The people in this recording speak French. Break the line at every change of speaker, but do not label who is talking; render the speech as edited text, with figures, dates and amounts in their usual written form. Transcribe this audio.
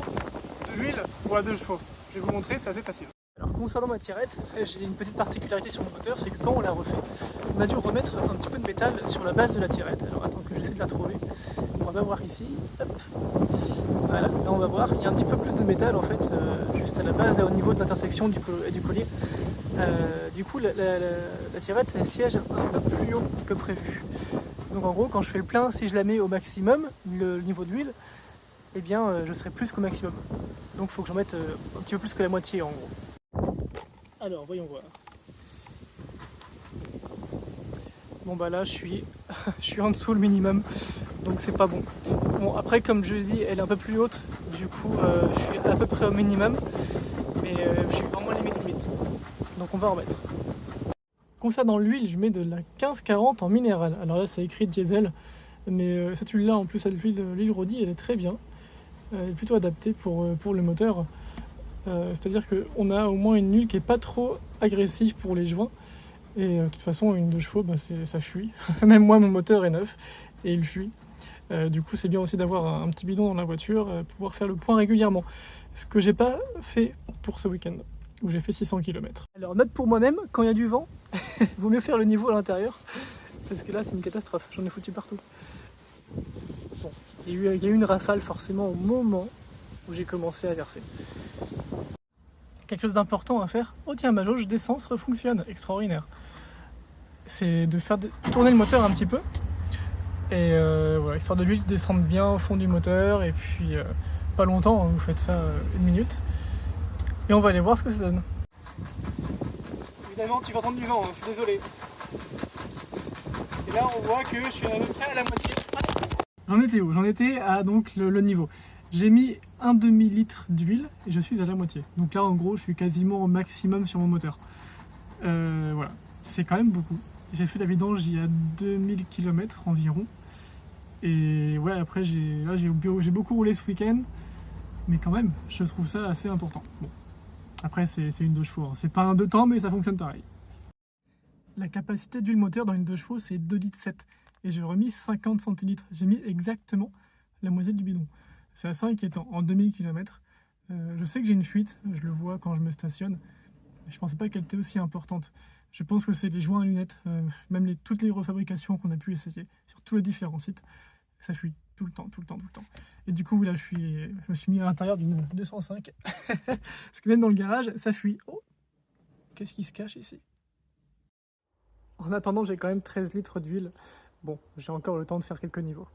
chaud de l'huile pour la 2 chevaux. Je vais vous montrer, c'est assez facile. Alors concernant ma tirette, j'ai une petite particularité sur mon moteur, c'est que quand on l'a refait, on a dû remettre un petit peu de métal sur la base de la tirette. Alors attends que j'essaie de la trouver. On va voir ici. Hop. Voilà, là on va voir, il y a un petit peu plus de métal en fait, juste à la base, là au niveau de l'intersection du collier. Du coup la tirette elle siège un peu plus haut que prévu. Donc en gros quand je fais le plein, si je la mets au maximum, le niveau de l'huile, eh bien je serai plus qu'au maximum. Donc il faut que j'en mette un petit peu plus que la moitié en gros. Alors voyons voir. Bon bah là je suis en dessous le minimum, donc c'est pas bon. Bon après comme je l'ai dit, elle est un peu plus haute, du coup je suis à peu près au minimum, mais je suis vraiment limite. Donc on va en mettre. Concernant l'huile, je mets de la 1540 en minéral. Alors là c'est écrit diesel, mais cette huile là en plus l'huile Rodi elle est très bien. Elle est plutôt adaptée pour le moteur. C'est-à-dire qu'on a au moins une huile qui est pas trop agressive pour les joints. Et de toute façon, une 2 chevaux, bah, ça fuit. Même moi, mon moteur est neuf et il fuit. Du coup, c'est bien aussi d'avoir un petit bidon dans la voiture, pouvoir faire le point régulièrement. Ce que j'ai pas fait pour ce week-end, où j'ai fait 600 km. Alors, note pour moi-même, quand il y a du vent, il vaut mieux faire le niveau à l'intérieur, parce que là, c'est une catastrophe. J'en ai foutu partout. Bon, il y a eu une rafale forcément au moment où j'ai commencé à verser. Quelque chose d'important à faire. Oh tiens, ma jauge d'essence refonctionne, extraordinaire. C'est de faire tourner le moteur un petit peu. Et voilà, histoire de l'huile descendre bien au fond du moteur. Et puis pas longtemps, hein, vous faites ça 1 minute. Et on va aller voir ce que ça donne. Évidemment, tu vas entendre du vent, hein, je suis désolé. Et là, on voit que je suis à peu près à la moitié. J'en étais où? J'en étais à donc le niveau. J'ai mis un demi-litre d'huile et je suis à la moitié. Donc là, en gros, je suis quasiment au maximum sur mon moteur. Voilà, c'est quand même beaucoup. J'ai fait la vidange il y a 2000 km environ. Et ouais, après, j'ai beaucoup roulé ce week-end. Mais quand même, je trouve ça assez important. Bon, après, c'est une 2 chevaux. Hein. C'est pas un 2 temps, mais ça fonctionne pareil. La capacité d'huile moteur dans une 2 chevaux, c'est 2,7 litres. Et j'ai remis 50 centilitres. J'ai mis exactement la moitié du bidon. C'est assez inquiétant. En 2000 km, je sais que j'ai une fuite. Je le vois quand je me stationne. Je ne pensais pas qu'elle était aussi importante. Je pense que c'est les joints à lunettes, même toutes les refabrications qu'on a pu essayer sur tous les différents sites, ça fuit tout le temps. Et du coup, là, je me suis mis à l'intérieur d'une 205. Parce que même dans le garage, ça fuit. Oh, qu'est-ce qui se cache ici? En attendant, j'ai quand même 13 litres d'huile. Bon, j'ai encore le temps de faire quelques niveaux.